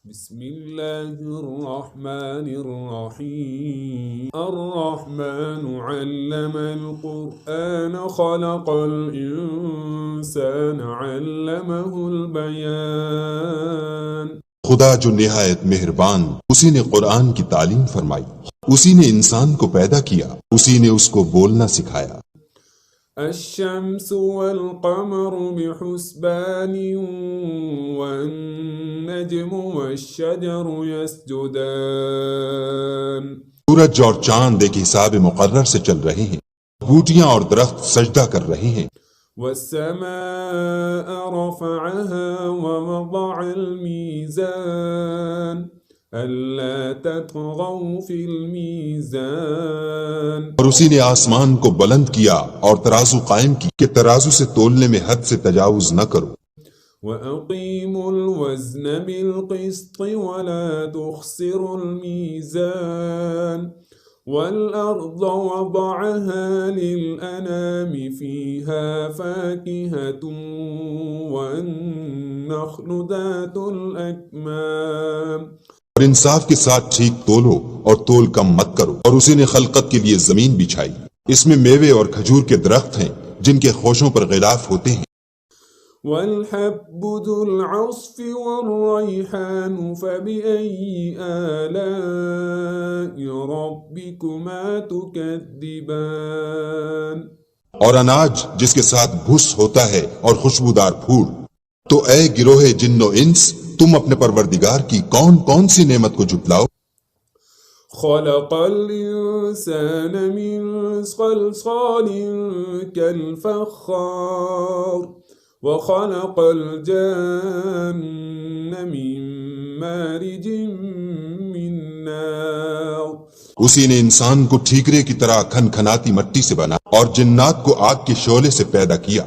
بسم الله الرحمن الرحيم الرحمن علم القرآن خلق الإنسان علمه البيان خدا جو نہایت مہربان، اسی نے قرآن کی تعلیم فرمائی، اسی نے انسان کو پیدا کیا، اسی نے اس کو بولنا سکھایا۔ الشمس والقمر بحسبان والنجم والشجر يسجدان سورج اور چاند ایک حساب مقرر سے چل رہے ہیں، بوٹیاں اور درخت سجدہ کر رہے ہیں۔ والسماء رفعها ووضع الميزان ألا تطغوا في الميزان اور اسی نے آسمان کو بلند کیا اور ترازو قائم کی کہ ترازو سے تولنے میں حد سے تجاوز نہ کرو۔ وأقيموا الوزن بالقسط ولا تخسروا الميزان والأرض وضعها للأنام فيها فاكهة والنخل ذات الأكمام اور انصاف کے ساتھ ٹھیک تولو اور تول کم مت کرو، اور اسی نے خلقت کے لیے زمین بچھائی، اس میں میوے اور کھجور کے درخت ہیں جن کے خوشوں پر غلاف ہوتے ہیں۔ والحب ذو العصف والريحان فبأي آلاء ربكما تكذبان اور اناج جس کے ساتھ بھس ہوتا ہے اور خوشبودار پھول، تو اے گروہ جن و انس، تم اپنے پروردگار کی کون کون سی نعمت کو جھٹلاؤ۔ خلق الإنسان من صلصال كالفخار وخلق الجن من مارج من نار اسی نے انسان کو ٹھیکرے کی طرح کھن کھناتی مٹی سے بنا اور جنات کو آگ کے شعلے سے پیدا کیا۔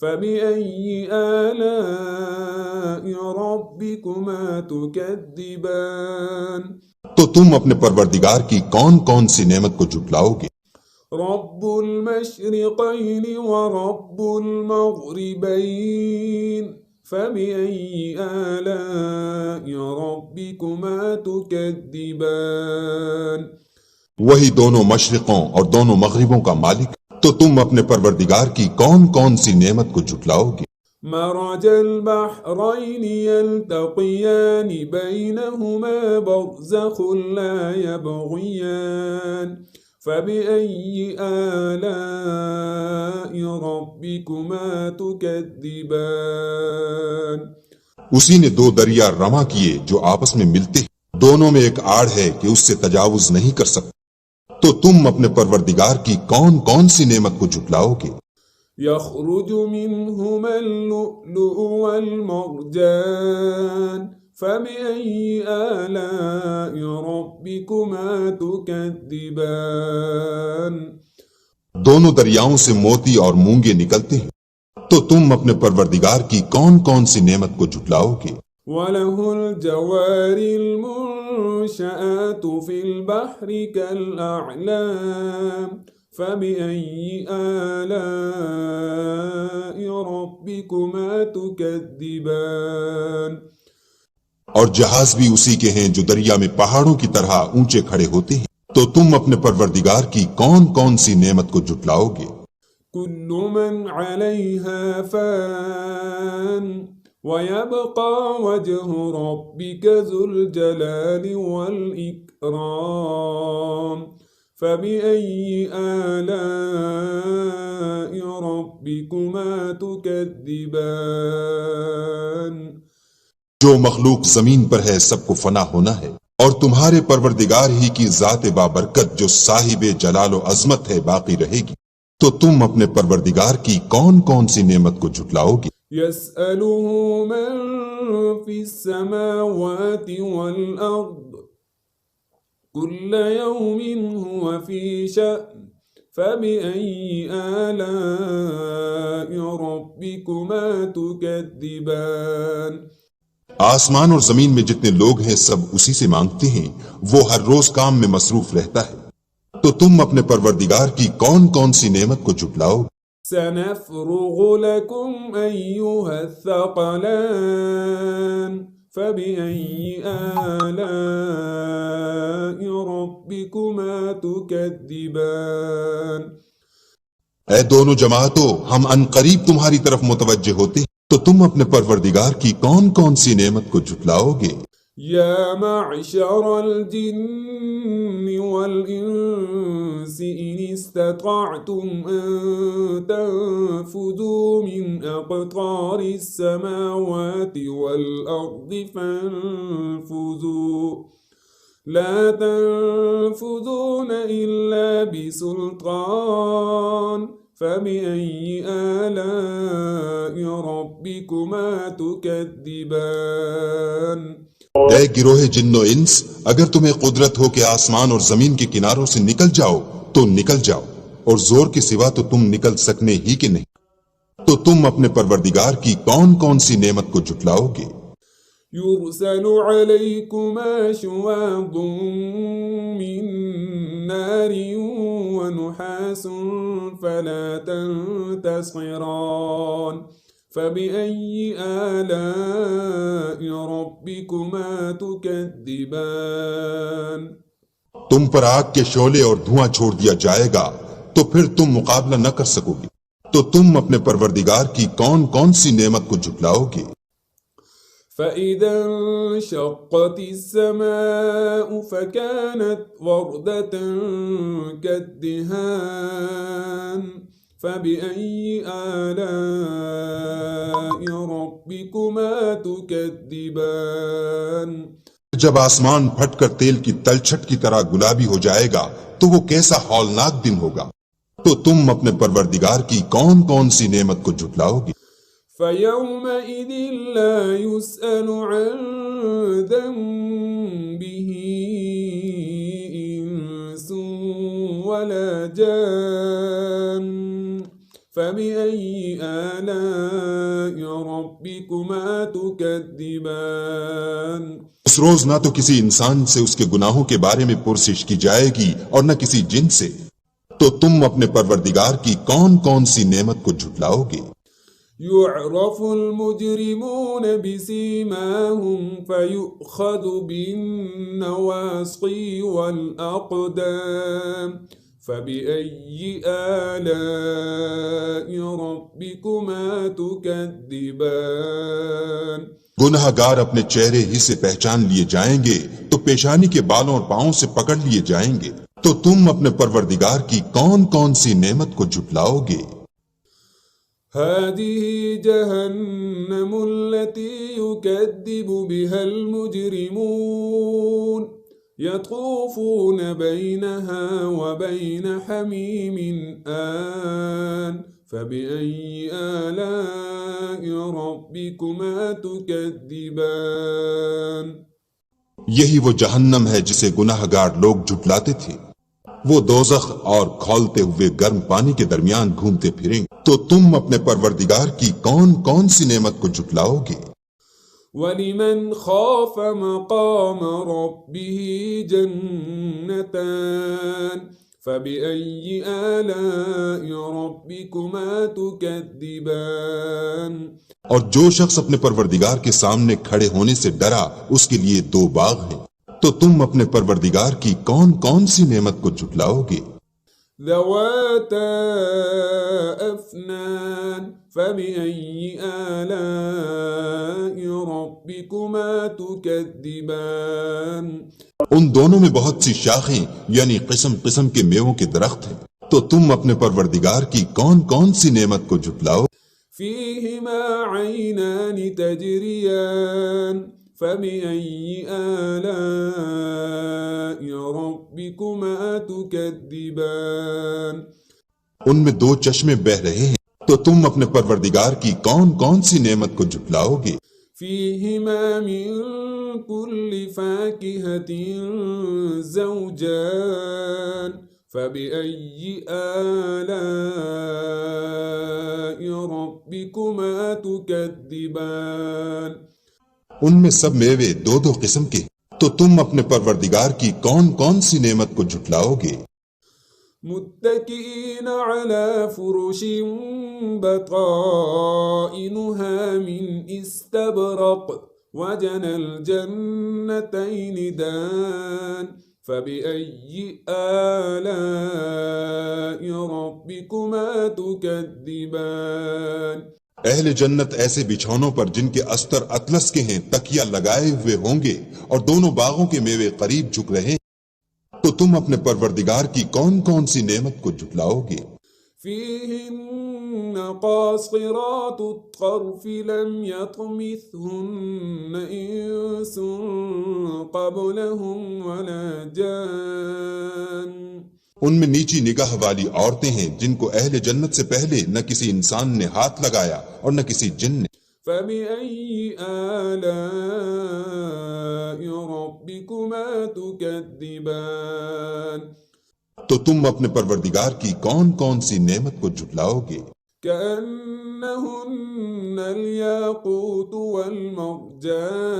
فبأي آلاء ربكما تكذبان تو تم اپنے پروردگار کی کون کون سی نعمت کو جھٹلاؤ گے؟ رب المشرقين ورب المغربين فبأي آلاء ربكما تكذبان وہی دونوں مشرقوں اور دونوں مغربوں کا مالک، تو تم اپنے پروردگار کی کون کون سی نعمت کو جھٹلاؤ گے؟ مرج البحرين يلتقيان بينهما برزخ لا يبغيان فبأي آلاء ربكما تكذبان اسی نے دو دریا رواں کیے جو آپس میں ملتے ہیں، دونوں میں ایک آڑ ہے کہ اس سے تجاوز نہیں کر سکتے، تو تم اپنے پروردگار کی کون کون سی نعمت کو جھٹلاؤ گے؟ يخرج منهما اللؤلؤ والمرجان فبأي آلاء ربكما تكذبان دونوں دریاؤں سے موتی اور مونگے نکلتے ہیں، تو تم اپنے پروردگار کی کون کون سی نعمت کو جھٹلاؤ گے؟ وله الجوار المنشآت في البحر كالأعلام فبأي آلاء ربكما تكذبان اور جہاز بھی اسی کے ہیں جو دریا میں پہاڑوں کی طرح اونچے کھڑے ہوتے ہیں، تو تم اپنے پروردگار کی کون کون سی نعمت کو جھٹلاؤ گے؟ كل من عليها فان ويبقى وجه ربك ذو الجلال والإكرام فبأي آلاء ربكما تكذبان جو مخلوق زمین پر ہے سب کو فنا ہونا ہے، اور تمہارے پروردگار ہی کی ذات بابرکت جو صاحب جلال و عظمت ہے باقی رہے گی، تو تم اپنے پروردگار کی کون کون سی نعمت کو جھٹلاؤ گے؟ يسأله من في السماوات والأرض كل يوم هو في شأن فبأي آلاء ربكما تكذبان آسمان اور زمین میں جتنے لوگ ہیں سب اسی سے مانگتے ہیں، وہ ہر روز کام میں مصروف رہتا ہے، تو تم اپنے پروردگار کی کون کون سی نعمت کو جھٹلاؤ؟ سنفرغ لكم أيها الثقلان فبأي آلاء ربكما تكذبان اے دونوں جماعتوں، ہم ان قریب تمہاری طرف متوجہ ہوتے ہیں، تو تم اپنے پروردگار کی کون کون سی نعمت کو جھٹلاؤ گے؟ يا معشر الجن والإنس إن استطعتم أن تنفذوا من أقطار السماوات والأرض فانفذوا لا تنفذون إلا بسلطان فبأي آلاء ربكما تكذبان اے گروہ جن و انس، اگر تمہیں قدرت ہو کہ آسمان اور زمین کے کناروں سے نکل جاؤ تو نکل جاؤ، اور زور کے سوا تو تم نکل سکنے ہی کہ نہیں، تو تم اپنے پروردگار کی کون کون سی نعمت کو جھٹلاؤ گے؟ يرسل عليكما شواظ من نار ونحاس فلا تنتصران فبأي آلاء ربكما تكذبان تم پر آگ کے شعلے اور دھواں چھوڑ دیا جائے گا تو پھر تم مقابلہ نہ کر سکو گے، تو تم اپنے پروردگار کی کون کون سی نعمت کو جھٹلاؤ گے؟ فإذا انشقت السماء فكانت وردة كالدهان فبأي آلاء ربكما تكذبان جب آسمان پھٹ کر تیل کی تلچھٹ کی طرح گلابی ہو جائے گا تو وہ کیسا ہولناک دن ہوگا، تو تم اپنے پروردگار کی کون کون سی نعمت کو جھٹلاؤ گے؟ فيومئذ لا يسأل عن ذنبه إنس ولا جان فبأي آلاء ربكما تكذبان اس روز نہ تو کسی انسان سے اس کے گناہوں کے بارے میں پرسش کی جائے گی اور نہ کسی جن سے، تو تم اپنے پروردگار کی کون کون سی نعمت کو جھٹلاؤ گے؟ يعرف المجرمون بسيماهم فيؤخذ بالنواصي والأقدام فبأي آلاء ربكما تكذبان گنہگار اپنے چہرے ہی سے پہچان لیے جائیں گے تو پیشانی کے بالوں اور پاؤں سے پکڑ لیے جائیں گے، تو تم اپنے پروردگار کی کون کون سی نعمت کو جھٹلاؤ گے؟ هذه جهنم التي يكذب بها المجرمون يطوفون بينها وبين حميم آن فبأي آلاء ربكما تكذبان یہی وہ جہنم ہے جسے گناہگار لوگ جھٹلاتے تھے، وہ دوزخ اور کھولتے ہوئے گرم پانی کے درمیان گھومتے پھریں، تو تم اپنے پروردگار کی کون کون سی نعمت کو جھٹلاؤ گے؟ وَلِمَنْ خَافَ مَقَامَ رَبِّهِ جَنَّتَانِ فَبِأَيِّ آلَاءِ رَبِّكُمَا تُكَذِّبَانِ اور جو شخص اپنے پروردگار کے سامنے کھڑے ہونے سے ڈرا، اس کے لیے دو باغ ہیں، تو تم اپنے پروردگار کی کون کون سی نعمت کو جھٹلاؤ گے؟ ذواتا أفنان فبأي آلاء ربكما تكذبان ان دونوں میں بہت سی شاخیں یعنی قسم قسم کے میووں کے درخت ہیں، تو تم اپنے پروردگار کی کون کون سی نعمت کو جھٹلاؤ؟ فيهما عينان تجريان فبأي آلاء ربكما تكذبان ان میں دو چشمے بہ رہے ہیں، تو تم اپنے پروردگار کی کون کون سی نعمت کو جھٹلاؤ گے؟ فيهما من كل فاكهة زوجان فبأي آلاء ربكما تكذبان ان میں سب میوے دو دو قسم کے، تو تم اپنے پروردگار کی کون کون سی نعمت کو جھٹلاؤ گے؟ متكئين على فرش بطائنها من استبرق وجنى الجنتين دان فبأي آلاء ربكما تكذبان اہل جنت ایسے بچھونوں پر جن کے استر اطلس کے ہیں تکیہ لگائے ہوئے ہوں گے اور دونوں باغوں کے میوے قریب جھک رہے ہیں، تو تم اپنے پروردگار کی کون کون سی نعمت کو جھٹلاؤ گے؟ فيهن قاصرات الطرف لم يطمثهن إنس قبلهم ولا جان ان میں نیچی نگاہ والی عورتیں ہیں جن کو اہل جنت سے پہلے نہ کسی انسان نے ہاتھ لگایا اور نہ کسی جن نے۔ فبأي آلاء ربكما تكذبان تو تم اپنے پروردگار کی کون کون سی نعمت کو جھٹلاؤ گے؟ كأنهن الياقوت والمرجان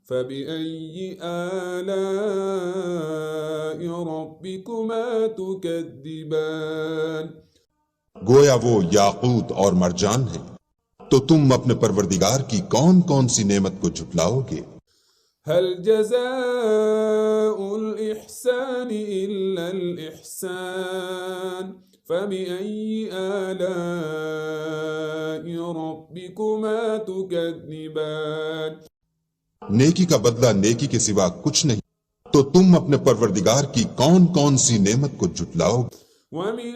فبأي آلاء ربكما تكذبان گویا وہ یاقوت اور مرجان ہیں، تو تم اپنے پروردگار کی کون کون سی نعمت کو جھٹلاؤ گے؟ هل جزاء الإحسان إلا الإحسان فبأي آلاء ربكما تكذبان نیکی کا بدلہ نیکی کے سوا کچھ نہیں، تو تم اپنے پروردگار کی کون کون سی نعمت کو جھٹلاؤ گے؟ ومن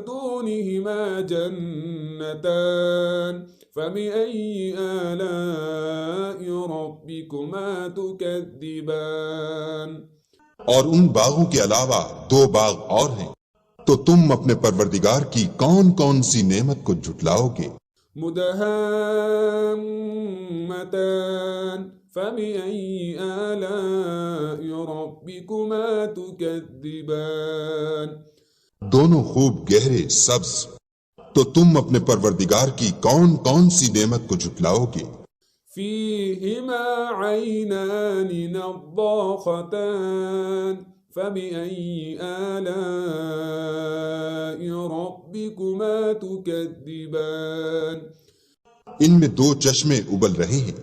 دونهما جنتان فبأي آلاء ربكما تكذبان اور ان باغوں کے علاوہ دو باغ اور ہیں، تو تم اپنے پروردگار کی کون کون سی نعمت کو جھٹلاؤ گے؟ مدهامتان فبأي آلاء ربكما تكذبان دونوں خوب گہرے سبز، تو تم اپنے پروردگار کی کون کون سی نعمت کو جھٹلاؤ گے؟ فيهما عينان نضاختان فبأي آلاء ربكما تكذبان ان میں دو چشمے ابل رہے ہیں،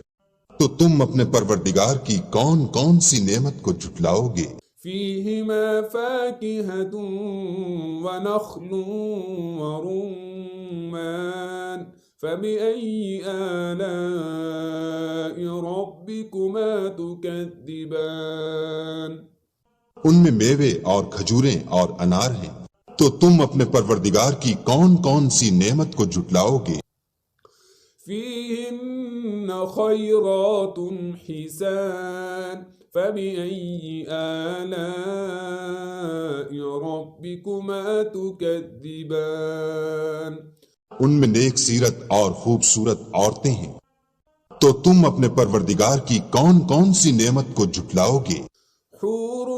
تو تم اپنے پروردگار کی کون کون سی نعمت کو جھٹلاؤ گے؟ فيهما فاكهة ونخل ورمان فبأي آلاء ربكما تكذبان ان میں میوے اور کھجوریں اور انار ہیں، تو تم اپنے پروردگار کی کون کون سی نعمت کو جھٹلاؤ گے؟ فيهن خيرات حسان فبأي آلاء ربكما تكذبان ان میں نیک سیرت اور خوبصورت عورتیں ہیں، تو تم اپنے پروردگار کی کون کون سی نعمت کو جھٹلاؤ گے؟ حور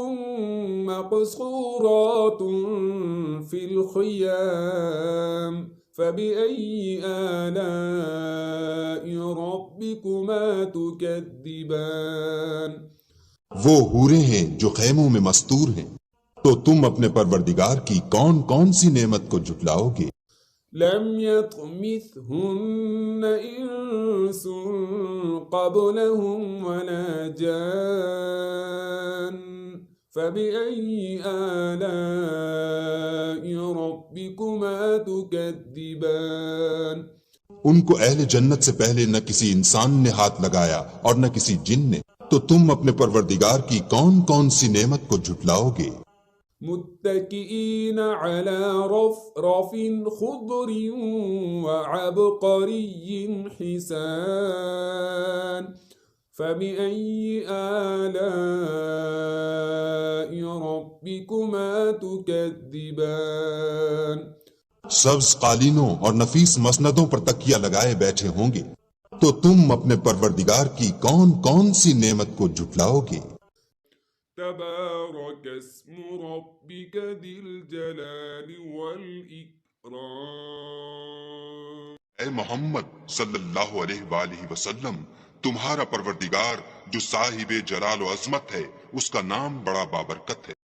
مقصورات في الخيام فبأي آلاء ربكما تكذبان وہ حوریں ہیں جو خیموں میں مستور ہیں، تو تم اپنے پروردگار کی کون کون سی نعمت کو جھٹلاؤ گے؟ لم يطمثهن إنس قبلهم ولا جان فبأي آلاء ربكما تكذبان ان کو اہل جنت سے پہلے نہ کسی انسان نے ہاتھ لگایا اور نہ کسی جن نے، تو تم اپنے پروردگار کی کون کون سی نعمت کو جھٹلاؤ گے؟ متكئين على رفرف خضر وعبقري حسان فبأي آلاء ربكما تكذبان سبز قالینوں اور نفیس مسندوں پر تکیہ لگائے بیٹھے ہوں گے، تو تم اپنے پروردگار کی کون کون سی نعمت کو جھٹلاؤ گے؟ تبارك اسم ربك ذي الجلال والإكرام اے محمد صلی اللہ علیہ وآلہ وسلم، تمہارا پروردگار جو صاحب جلال و عظمت ہے، اس کا نام بڑا بابرکت ہے۔